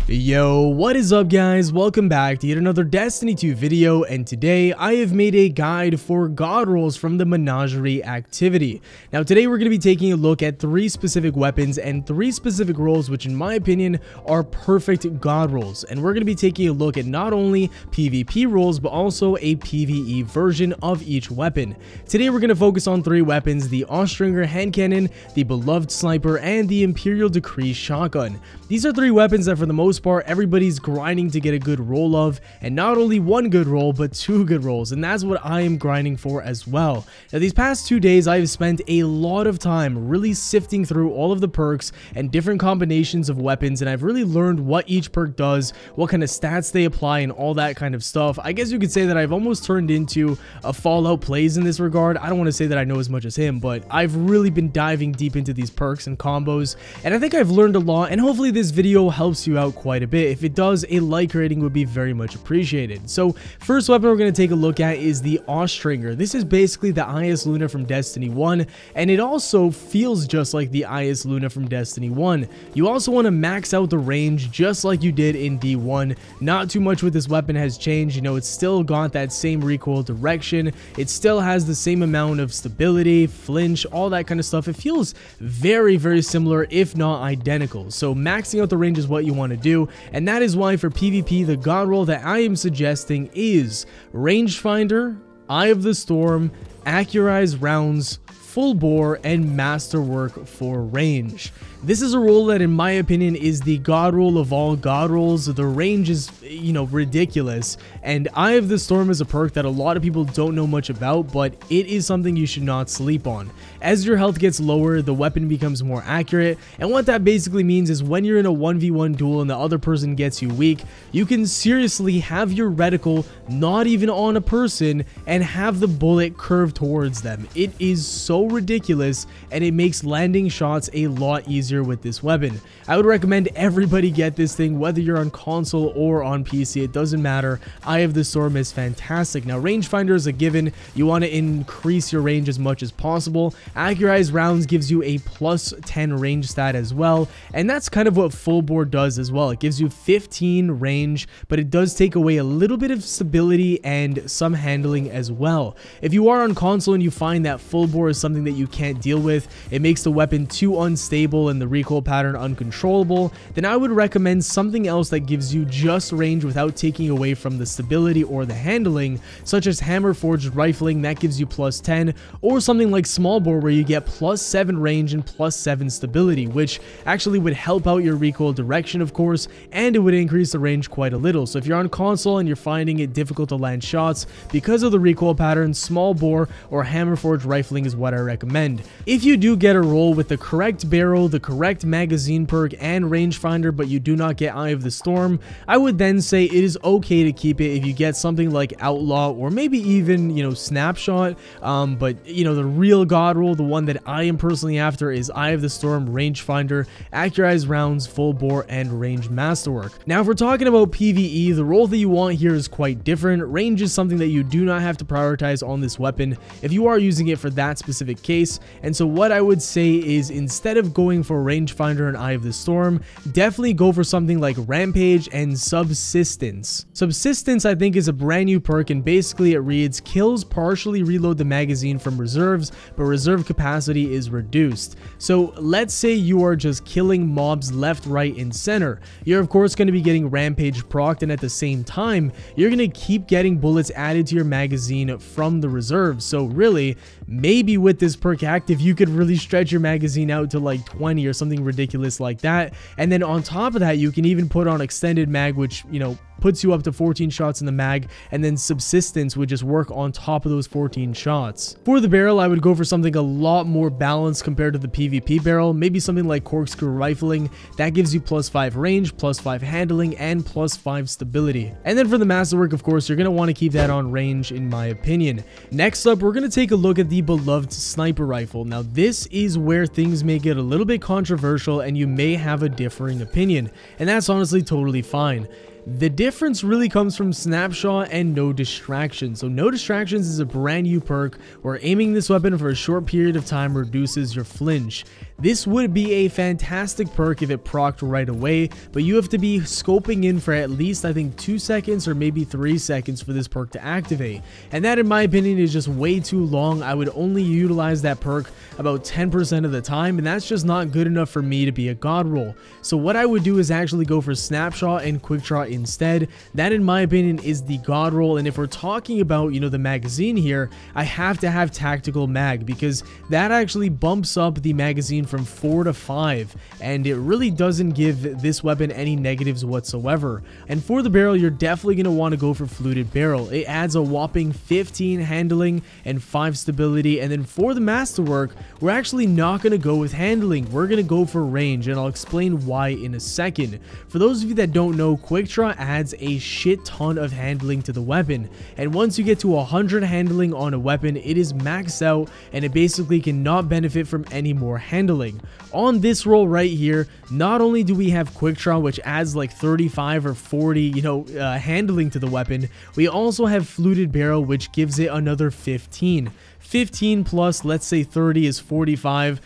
Yo, what is up guys? Welcome back to yet another Destiny 2 video, and today I have made a guide for god rolls from the Menagerie activity. Now today we're going to be taking a look at 3 specific weapons and 3 specific rolls which in my opinion are perfect god rolls, and we're going to be taking a look at not only PvP rolls but also a PvE version of each weapon. Today we're going to focus on 3 weapons: the Austringer hand cannon, the beloved sniper, and the Imperial decree shotgun. These are 3 weapons that for the most part everybody's grinding to get a good roll of, and not only one good roll but 2 good rolls, and that's what I am grinding for as well. Now these past 2 days I've spent a lot of time really sifting through all of the perks and different combinations of weapons, and I've really learned what each perk does, what kind of stats they apply, and all that kind of stuff. I guess you could say that I've almost turned into a Fallout Plays in this regard. I don't want to say that I know as much as him, but I've really been diving deep into these perks and combos, and I think I've learned a lot, and hopefully this video helps you out quite a bit. If it does, a like rating would be very much appreciated. So first weapon we're going to take a look at is the Austringer. This is basically the IS Luna from Destiny 1, and it also feels just like the IS Luna from Destiny 1. You also want to max out the range just like you did in D1. Not too much with this weapon has changed. You know, it's still got that same recoil direction. It still has the same amount of stability, flinch, all that kind of stuff. It feels very, very similar, if not identical. So maxing out the range is what you want to do, and that is why for PvP the god roll that I am suggesting is Rangefinder, Eye of the Storm, Accurize Rounds, Full Bore, and Masterwork for range. This is a roll that in my opinion is the god roll of all god rolls. The range is, you know, ridiculous, and Eye of the Storm is a perk that a lot of people don't know much about, but it is something you should not sleep on. As your health gets lower, the weapon becomes more accurate, and what that basically means is when you're in a 1v1 duel and the other person gets you weak, you can seriously have your reticle not even on a person and have the bullet curve towards them. It is so ridiculous, and it makes landing shots a lot easier with this weapon. I would recommend everybody get this thing, whether you're on console or on PC, it doesn't matter. Eye of the Storm is fantastic. Now Rangefinder is a given. You want to increase your range as much as possible. Accurize Rounds gives you a plus 10 range stat as well, and that's kind of what Full Bore does as well. It gives you 15 range, but it does take away a little bit of stability and some handling as well. If you are on console and you find that Full Bore is something that you can't deal with, it makes the weapon too unstable and the recoil pattern uncontrollable, then I would recommend something else that gives you just range without taking away from the stability or the handling, such as Hammer Forged Rifling, that gives you plus 10, or something like Small Bore where you get plus 7 range and plus 7 stability, which actually would help out your recoil direction of course, and it would increase the range quite a little. So if you're on console and you're finding it difficult to land shots because of the recoil pattern, Small Bore or Hammer Forged Rifling is what I recommend. If you do get a roll with the correct barrel, the correct magazine perk, and Rangefinder, but you do not get Eye of the Storm, I would then say it is okay to keep it if you get something like Outlaw or maybe even, you know, Snapshot, but you know, the real god roll, the one that I am personally after, is Eye of the Storm, Rangefinder, Accurize Rounds, Full Bore, and Range Masterwork. Now if we're talking about PvE, the roll that you want here is quite different. Range is something that you do not have to prioritize on this weapon if you are using it for that specific case, and so what I would say is instead of going for Rangefinder and Eye of the Storm, definitely go for something like Rampage and Subsistence. Subsistence I think is a brand new perk, and basically it reads: kills partially reload the magazine from reserves, but reserve capacity is reduced. So let's say you are just killing mobs left, right, and center. You're of course going to be getting Rampage procced, and at the same time you're going to keep getting bullets added to your magazine from the reserves. So really, maybe with this perk active you could really stretch your magazine out to like 20 or something ridiculous like that, and then on top of that you can even put on extended mag, which, you know, puts you up to 14 shots in the mag, and then Subsistence would just work on top of those 14 shots. For the barrel, I would go for something a lot more balanced compared to the PvP barrel, maybe something like Corkscrew Rifling. That gives you plus 5 range, plus 5 handling, and plus 5 stability. And then for the Masterwork, of course, you're going to want to keep that on range in my opinion. Next up, we're going to take a look at the beloved Sniper Rifle. Now this is where things may get a little bit controversial and you may have a differing opinion, and that's honestly totally fine. The difference really comes from snapshot and no distractions. So no distractions is a brand new perk where aiming this weapon for a short period of time reduces your flinch. This would be a fantastic perk if it procced right away, but you have to be scoping in for at least I think 2 seconds or maybe 3 seconds for this perk to activate. And that in my opinion is just way too long. I would only utilize that perk about 10% of the time, and that's just not good enough for me to be a god roll. So what I would do is actually go for snapshot and quick draw instead. That in my opinion is the god roll. And if we're talking about, you know, the magazine here, I have to have tactical mag because that actually bumps up the magazine from 4 to 5, and it really doesn't give this weapon any negatives whatsoever. And for the barrel, you're definitely going to want to go for fluted barrel. It adds a whopping 15 handling and 5 stability. And then for the masterwork, we're actually not going to go with handling, we're going to go for range, and I'll explain why in a second. For those of you that don't know, quick draw adds a shit ton of handling to the weapon, and once you get to 100 handling on a weapon, it is maxed out and it basically cannot benefit from any more handling. On this roll right here, not only do we have quick draw, which adds like 35 or 40 handling to the weapon, we also have fluted barrel, which gives it another 15 plus, let's say 30 is 45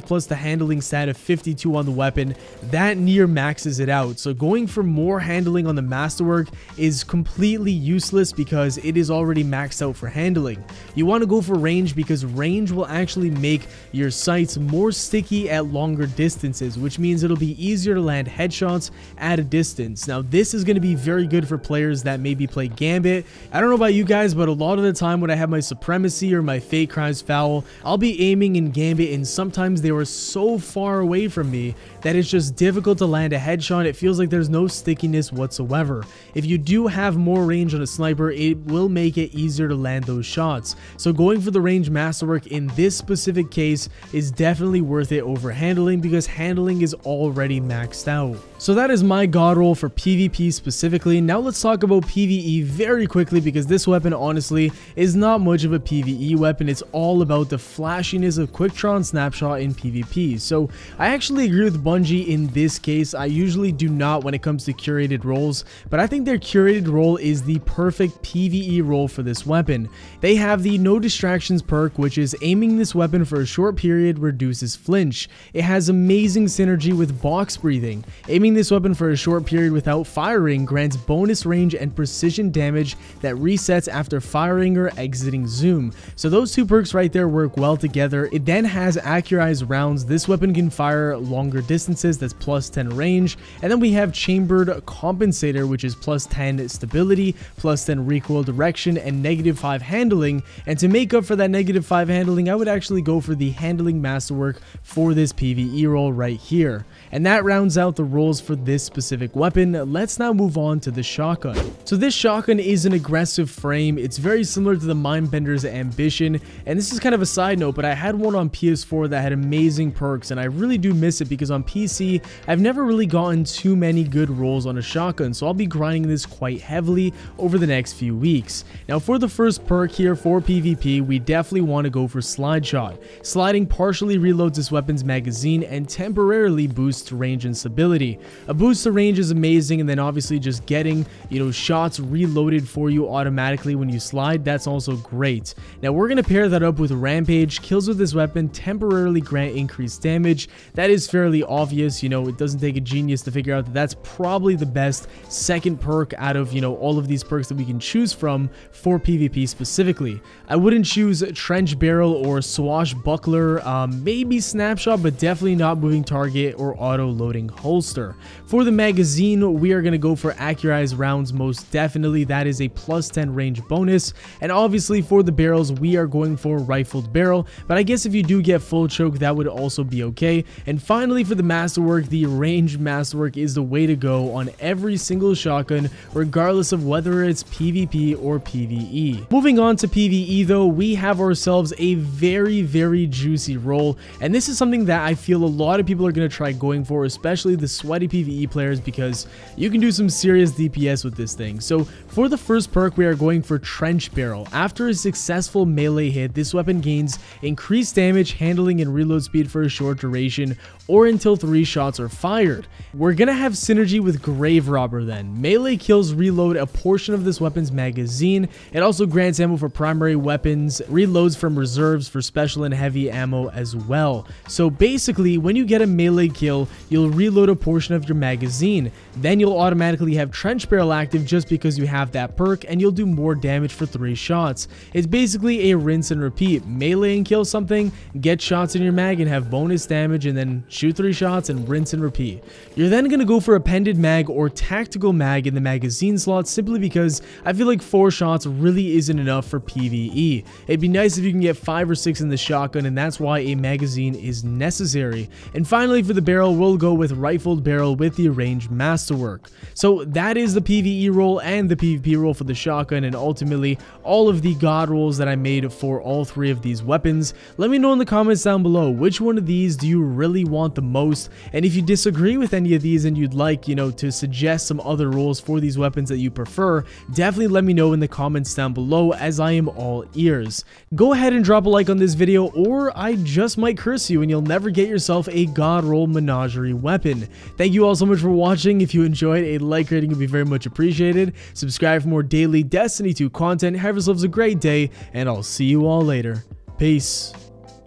plus the handling stat of 52 on the weapon. That near maxes it out. So going for more handling on the masterwork is completely useless because it is already maxed out for handling. You want to go for range because range will actually make your sights more sticky at longer distances, which means it'll be easier to land headshots at a distance. Now this is going to be very good for players that maybe play Gambit. I don't know about you guys, but a lot of the time when I have my supremacy or my fake crimes foul, I'll be aiming in Gambit and sometimes they were so far away from me that it's just difficult to land a headshot. It feels like there's no stickiness whatsoever. If you do have more range on a sniper, it will make it easier to land those shots. So going for the range masterwork in this specific case is definitely worth it over handling because handling is already maxed out. So that is my god roll for PvP specifically. Now let's talk about PvE very quickly because this weapon honestly is not much of a PvE weapon. It's all about the flashiness of quick draw and snapshot in PvP. So I actually agree with Bungie in this case. I usually do not when it comes to curated roles, but I think their curated role is the perfect PvE role for this weapon. They have the no distractions perk, which is aiming this weapon for a short period reduces flinch. It has amazing synergy with box breathing. Aiming this weapon for a short period without firing grants bonus range and precision damage that resets after firing or exiting zoom. So those two perks right there work well together. It then has accurized rounds. This weapon can fire longer distances, that's plus 10 range. And then we have chambered compensator, which is plus 10 stability, plus 10 recoil direction, and -5 handling. And to make up for that -5 handling, I would actually go for the handling masterwork for this PvE role right here. And that rounds out the roles for this specific weapon. Let's now move on to the shotgun. So this shotgun is an aggressive frame. It's very similar to the Mindbender's Ambition, and this is kind of a side note, but I had one on PS4 that had amazing perks, and I really do miss it because on PC I've never really gotten too many good rolls on a shotgun, so I'll be grinding this quite heavily over the next few weeks. Now for the first perk here for PvP, we definitely want to go for Slide Shot. Sliding partially reloads this weapon's magazine and temporarily boosts range and stability. A boost to range is amazing, and then obviously just getting, shots reloaded for you automatically when you slide, that's also great. Now we're going to pair that up with Rampage. Kills with this weapon temporarily grant increased damage. That is fairly obvious, it doesn't take a genius to figure out that that's probably the best second perk out of, all of these perks that we can choose from for PvP specifically. I wouldn't choose Trench Barrel or Swashbuckler, maybe Snapshot, but definitely not Moving Target or Auto Loading Holster. For the magazine, we are going to go for Accurized Rounds most definitely. That is a plus 10 range bonus. And obviously for the barrels, we are going for Rifled Barrel, but I guess if you do get full choke, that would also be okay. And finally for the masterwork, the range masterwork is the way to go on every single shotgun, regardless of whether it's PvP or PvE. Moving on to PvE though, we have ourselves a very juicy roll, and this is something that I feel a lot of people are going to try going for, especially the sweaty PvE players because you can do some serious DPS with this thing. So for the first perk, we are going for Trench Barrel. After a successful melee hit, this weapon gains increased damage, handling, and reload speed for a short duration, or until 3 shots are fired. We're gonna have synergy with Grave Robber then. Melee kills reload a portion of this weapon's magazine. It also grants ammo for primary weapons, reloads from reserves for special and heavy ammo as well. So basically, when you get a melee kill, you'll reload a portion of your magazine. Then you'll automatically have Trench Barrel active just because you have that perk, and you'll do more damage for 3 shots. It's basically a rinse and repeat. Melee and kill something, get shots in your mag and have bonus damage, and then shoot 3 shots and rinse and repeat. You're then going to go for Appended Mag or Tactical Mag in the magazine slot simply because I feel like 4 shots really isn't enough for PvE. It'd be nice if you can get 5 or 6 in the shotgun, and that's why a magazine is necessary. And finally, for the barrel, we'll go with Rifled Barrel with the Arranged Masterwork. So that is the PvE role and the PvP role for the shotgun, and ultimately all of the god rolls that I made for all 3 of these weapons. Let me know in the comments down below, which one of these do you really want the most, and if you disagree with any of these and you'd like, to suggest some other roles for these weapons that you prefer, definitely let me know in the comments down below, as I am all ears. Go ahead and drop a like on this video, or I just might curse you and you'll never get yourself a god roll Menagerie weapon. Thank you all so much for watching. If you enjoyed, a like rating would be very much appreciated. Subscribe for more daily Destiny 2 content. Have yourselves a great day, and I'll see you all later. Peace.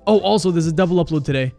Oh, also, there's a double upload today.